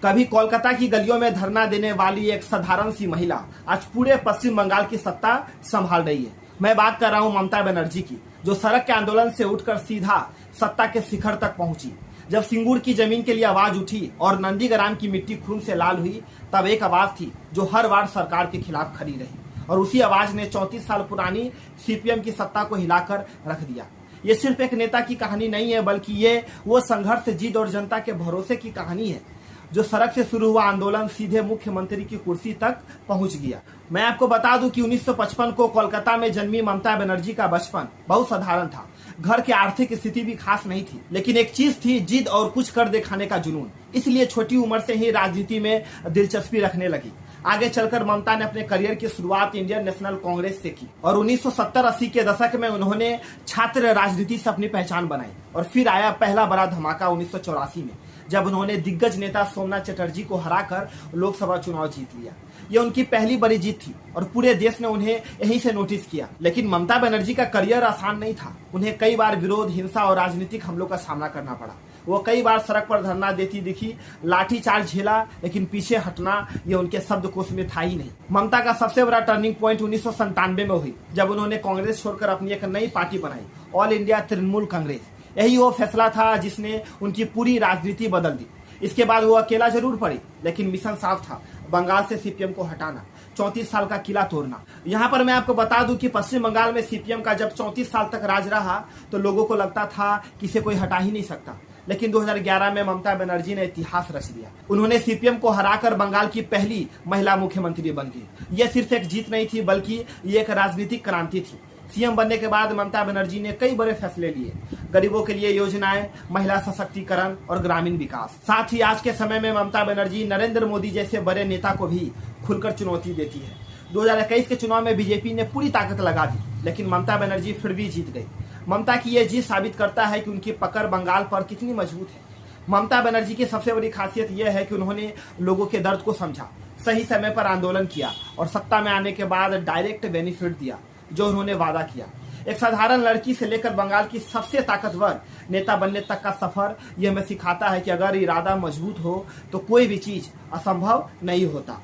कभी कोलकाता की गलियों में धरना देने वाली एक साधारण सी महिला आज पूरे पश्चिम बंगाल की सत्ता संभाल रही है। मैं बात कर रहा हूं ममता बनर्जी की, जो सड़क के आंदोलन से उठकर सीधा सत्ता के शिखर तक पहुंची। जब सिंगूर की जमीन के लिए आवाज उठी और नंदीग्राम की मिट्टी खून से लाल हुई, तब एक आवाज थी जो हर बार सरकार के खिलाफ खड़ी रही, और उसी आवाज ने 34 साल पुरानी सीपीएम की सत्ता को हिलाकर रख दिया। ये सिर्फ एक नेता की कहानी नहीं है, बल्कि ये वो संघर्ष, जिद और जनता के भरोसे की कहानी है। जो सड़क से शुरू हुआ आंदोलन सीधे मुख्यमंत्री की कुर्सी तक पहुंच गया। मैं आपको बता दूं कि 1955 को कोलकाता में जन्मी ममता बनर्जी का बचपन बहुत साधारण था। घर की आर्थिक स्थिति भी खास नहीं थी, लेकिन एक चीज थी, जिद और कुछ कर दिखाने का जुनून। इसलिए छोटी उम्र से ही राजनीति में दिलचस्पी रखने लगी। आगे चलकर ममता ने अपने करियर की शुरुआत इंडियन नेशनल कांग्रेस से की और 1970-80 के दशक में उन्होंने छात्र राजनीति से अपनी पहचान बनाई। और फिर आया पहला बड़ा धमाका 1984 में, जब उन्होंने दिग्गज नेता सोमनाथ चटर्जी को हराकर लोकसभा चुनाव जीत लिया। ये उनकी पहली बड़ी जीत थी और पूरे देश ने उन्हें यहीं से नोटिस किया। लेकिन ममता बनर्जी का करियर आसान नहीं था। उन्हें कई बार विरोध, हिंसा और राजनीतिक हमलों का सामना करना पड़ा। वो कई बार सड़क पर धरना देती दिखी, लाठीचार्ज झेला, लेकिन पीछे हटना ये उनके शब्दकोश में था ही नहीं। ममता का सबसे बड़ा टर्निंग पॉइंट 1997 में हुई, जब उन्होंने कांग्रेस छोड़कर अपनी एक नई पार्टी बनाई, ऑल इंडिया तृणमूल कांग्रेस। यही वो फैसला था जिसने उनकी पूरी राजनीति बदल दी। इसके बाद वो अकेला जरूर पड़ी, लेकिन मिशन साफ था, बंगाल से सीपीएम को हटाना, 34 साल का किला तोड़ना। यहाँ पर मैं आपको बता दूं कि पश्चिम बंगाल में सीपीएम का जब 34 साल तक राज रहा, तो लोगों को लगता था कि इसे कोई हटा ही नहीं सकता। लेकिन 2011 में ममता बनर्जी ने इतिहास रच दिया। उन्होंने सीपीएम को हराकर बंगाल की पहली महिला मुख्यमंत्री बन गई। यह सिर्फ एक जीत नहीं थी, बल्कि ये एक राजनीतिक क्रांति थी। सीएम बनने के बाद ममता बनर्जी ने कई बड़े फैसले लिए, गरीबों के लिए योजनाएं, महिला सशक्तिकरण और ग्रामीण विकास। साथ ही आज के समय में ममता बनर्जी नरेंद्र मोदी जैसे बड़े नेता को भी खुलकर चुनौती देती है। 2021 के चुनाव में बीजेपी ने पूरी ताकत लगा दी, लेकिन ममता बनर्जी फिर भी जीत गई। ममता की यह जीत साबित करता है कि उनकी पकड़ बंगाल पर कितनी मजबूत है। ममता बनर्जी की सबसे बड़ी खासियत यह है कि उन्होंने लोगों के दर्द को समझा, सही समय पर आंदोलन किया और सत्ता में आने के बाद डायरेक्ट बेनिफिट दिया जो उन्होंने वादा किया। एक साधारण लड़की से लेकर बंगाल की सबसे ताकतवर नेता बनने तक का सफर यह हमें सिखाता है कि अगर इरादा मजबूत हो तो कोई भी चीज असंभव नहीं होता।